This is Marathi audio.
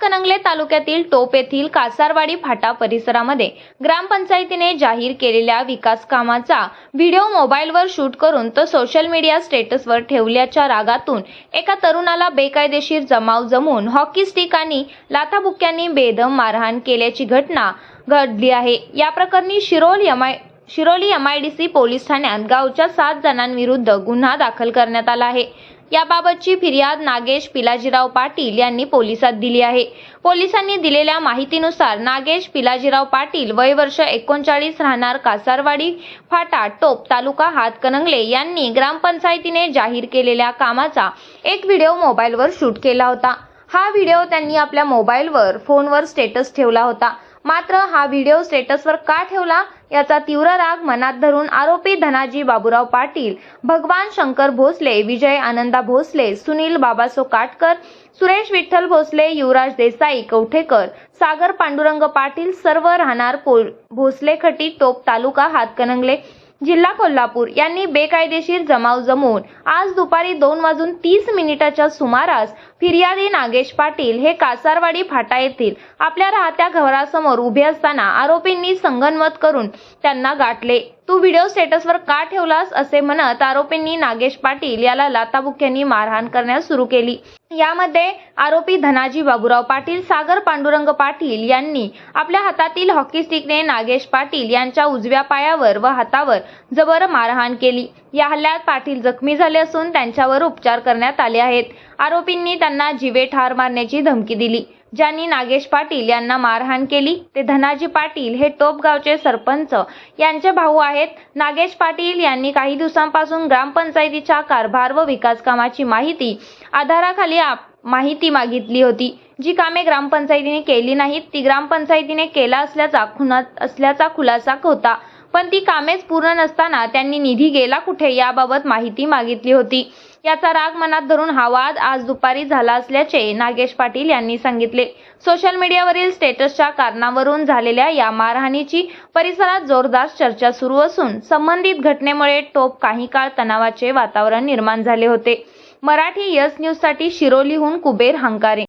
हातकणंगले तालुक्यातील टोप येथील कासारवाडी फाटा परिसरामध्ये ग्रामपंचायतीने जाहीर केलेल्या विकास कामाचा व्हिडिओ मोबाईलवर शूट करून तो सोशल मीडिया स्टेटसवर ठेवल्याच्या रागातून एका तरुणाला बेकायदेशीर जमाव जमवून हॉकी स्टिक आणि लाथाबुक्क्यांनी बेदम मारहाण केल्याची घटना घडली आहे। या प्रकरणी शिरोली MIDC पोलीस ठाण्यात गावच्या 7 जणांविरुद्ध गुन्हा दाखल करण्यात आला आहे। याबाबतची फिर्याद नागेश पिलाजीराव पाटील यांनी पोलिसात दिली आहे। पोलिसांनी दिलेल्या माहितीनुसार नागेश पिलाजीराव पाटील वय वर्ष 39 राहणार कासारवाडी फाटा टोप तालुका हातकणंगले यांनी ग्रामपंचायतीने जाहीर केलेल्या कामाचा एक व्हिडिओ मोबाईलवर शूट केला होता। हा व्हिडिओ त्यांनी आपल्या फोनवर स्टेटस ठेवला होता। मात्र हा व्हिडिओ स्टेटसवर का ठेवला याचा तीव्र राग मनात धरून आरोपी धनाजी बाबूराव पाटील, भगवान शंकर भोसले, विजय आनंदा भोसले, सुनील बाबासो काटकर, सुरेश विठ्ठल भोसले, युवराज देसाई कवठेकर, सागर पांडुरंग पाटील सर्व राहणार भोसलेखटी टोप तालुका हातकणंगले जिल्हा कोल्हापूर यांनी बेकायदेशीर जमाव जमवून आज दुपारी 2:30 सुमारास फिर्यादी नागेश पाटील हे कासारवाडी फाटा येथील आपल्या राहत्या घरासमोर उभे असताना आरोपींनी संगनमत करून त्यांना गाठले। तू व्हिडिओ स्टेटसवर का ठेवलास असे म्हणत आरोपींनी नागेश पाटील याला लाथाबुक्क्यांनी मारहाण करण्यास सुरू केली। यामध्ये आरोपी धनाजी बाबूराव पाटील, सागर पांडुरंग पाटील यांनी आपल्या हातातील हॉकी स्टिकने नागेश पाटील यांच्या उजव्या पायावर व हातावर जबर मारहाण केली। या हल्ल्यात पाटील जखमी झाले असून त्यांच्यावर उपचार करण्यात आले आहेत। आरोपींनी त्यांना जीवे ठार मारण्याची धमकी दिली। ज्यांनी नागेश पाटील यांना मारहाण केली ते धनाजी पाटील हे टोप गावचे सरपंच यांचे भाऊ आहेत। नागेश पाटील यांनी काही दिवसांपासून ग्रामपंचायतीच्या कारभार व विकास कामाची आधाराखाली माहिती मागितली होती। जी कामे ग्रामपंचायतीने केली नाहीत ती ग्रामपंचायतीने केला असल्याचा खुलासा होता, पण ती कामेच पूर्ण नसताना त्यांनी निधी गेला कुठे याबाबत माहिती मागितली होती। याचा राग मनात धरून हा वाद आज दुपारी झाला असल्याचे नागेश पाटील यांनी सांगितले। सोशल मीडियावरील स्टेटसच्या कारणावरून झालेल्या या मारहाणीची परिसरात जोरदार चर्चा सुरू असून संबंधित घटनेमुळे टोप काही काळ तणावाचे वातावरण निर्माण झाले होते। मराठी यस न्यूज साठी शिरोलीहून कुबेर हंकारे।